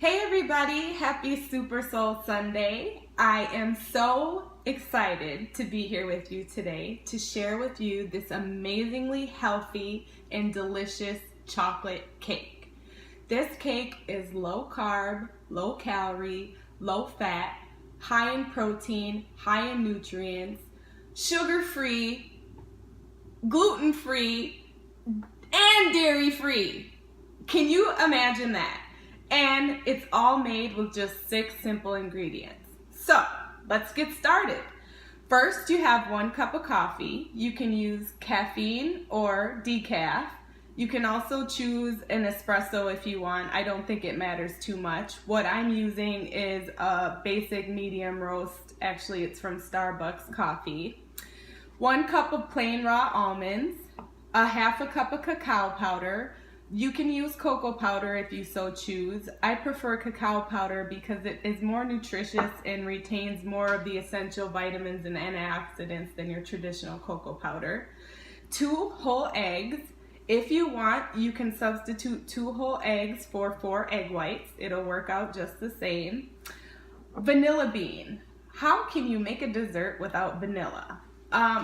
Hey everybody, happy Super Soul Sunday. I am so excited to be here with you today to share with you this amazingly healthy and delicious chocolate cake. This cake is low carb, low calorie, low fat, high in protein, high in nutrients, sugar free, gluten free, and dairy free. Can you imagine that? And it's all made with just 6 simple ingredients. So let's get started. First, you have 1 cup of coffee. You can use caffeine or decaf. You can also choose an espresso if you want. I don't think it matters too much. What I'm using is a basic medium roast. Actually, it's from Starbucks coffee. 1 cup of plain raw almonds, a half a cup of cacao powder. You can use cocoa powder if you so choose. I prefer cacao powder because it is more nutritious and retains more of the essential vitamins and antioxidants than your traditional cocoa powder. 2 whole eggs. If you want, you can substitute 2 whole eggs for 4 egg whites. It'll work out just the same. Vanilla bean. How can you make a dessert without vanilla?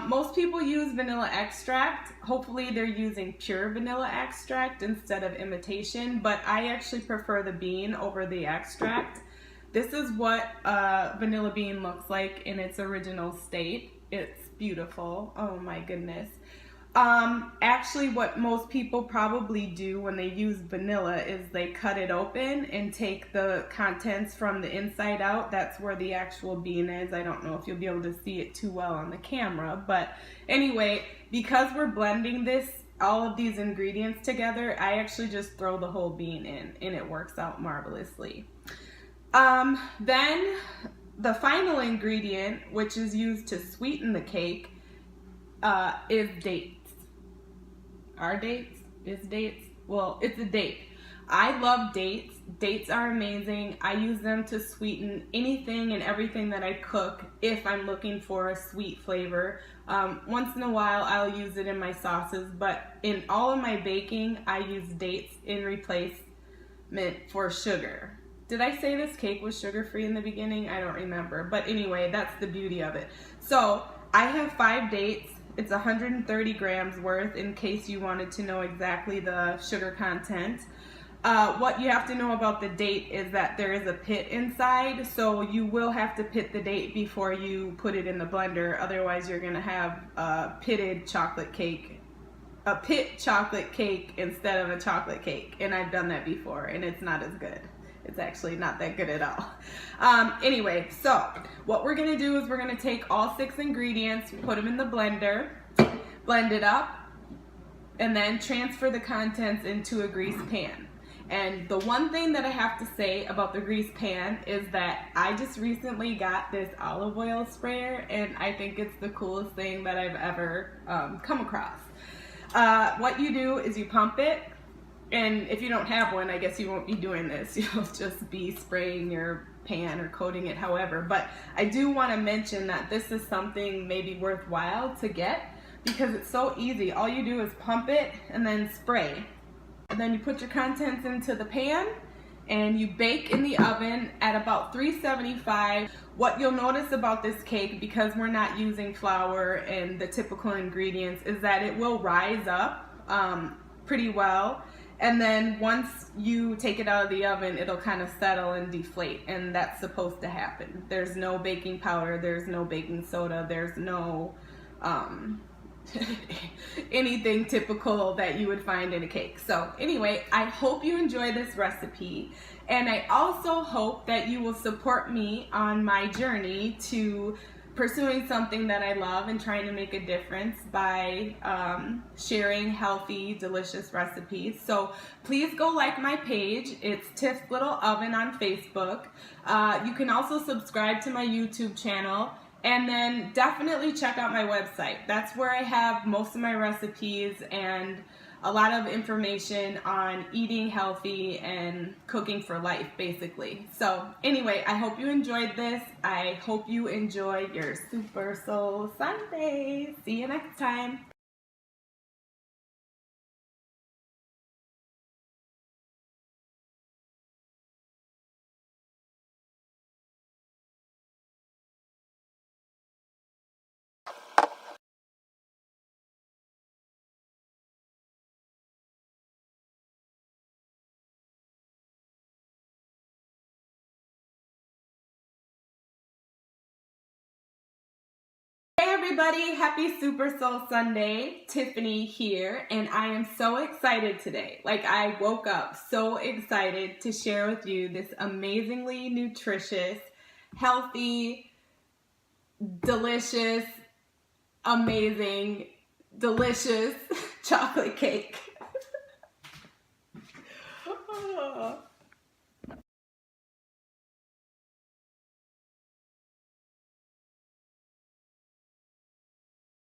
Most people use vanilla extract. Hopefully they're using pure vanilla extract instead of imitation, but I actually prefer the bean over the extract. This is what vanilla bean looks like in its original state. It's beautiful. Oh my goodness. Actually what most people probably do when they use vanilla is they cut it open and take the contents from the inside out. That's where the actual bean is. I don't know if you'll be able to see it too well on the camera, but anyway, because we're blending all of these ingredients together, I actually just throw the whole bean in and it works out marvelously. Then the final ingredient, which is used to sweeten the cake, is dates. Are dates? Is dates? Well, it's a date. I love dates. Dates are amazing. I use them to sweeten anything and everything that I cook if I'm looking for a sweet flavor. Once in a while, I'll use it in my sauces, but in all of my baking, I use dates in replacement for sugar. Did I say this cake was sugar-free in the beginning? I don't remember. But anyway, that's the beauty of it. So I have 5 dates. It's 130 grams worth in case you wanted to know exactly the sugar content. What you have to know about the date is that there is a pit inside, so you will have to pit the date before you put it in the blender. Otherwise, you're going to have a pit chocolate cake instead of a chocolate cake. And I've done that before, and it's not as good. It's actually not that good at all. Anyway, so what we're going to do is we're going to take all 6 ingredients, put them in the blender, blend it up, and then transfer the contents into a greased pan. And the one thing that I have to say about the greased pan is that I just recently got this olive oil sprayer, and I think it's the coolest thing that I've ever come across. What you do is you pump it. And if you don't have one, I guess you won't be doing this. You'll just be spraying your pan or coating it however. But I do want to mention that this is something maybe worthwhile to get because it's so easy. All you do is pump it and then spray. And then you put your contents into the pan and you bake in the oven at about 375. What you'll notice about this cake, because we're not using flour and the typical ingredients, is that it will rise up pretty well. And then once you take it out of the oven, it'll kind of settle and deflate, and that's supposed to happen. There's no baking powder, there's no baking soda, there's no anything typical that you would find in a cake. So anyway, I hope you enjoy this recipe, and I also hope that you will support me on my journey to pursuing something that I love and trying to make a difference by sharing healthy, delicious recipes. So please go like my page. It's Tiff's Little Oven on Facebook. You can also subscribe to my YouTube channel, and then definitely check out my website. That's where I have most of my recipes and a lot of information on eating healthy and cooking for life, basically. So anyway, I hope you enjoyed this. I hope you enjoy your Super Soul Sunday. See you next time. everybody, happy Super Soul Sunday. Tiffany here, and I am so excited today. Like, I woke up so excited to share with you this amazingly nutritious, healthy, delicious, amazing, delicious chocolate cake.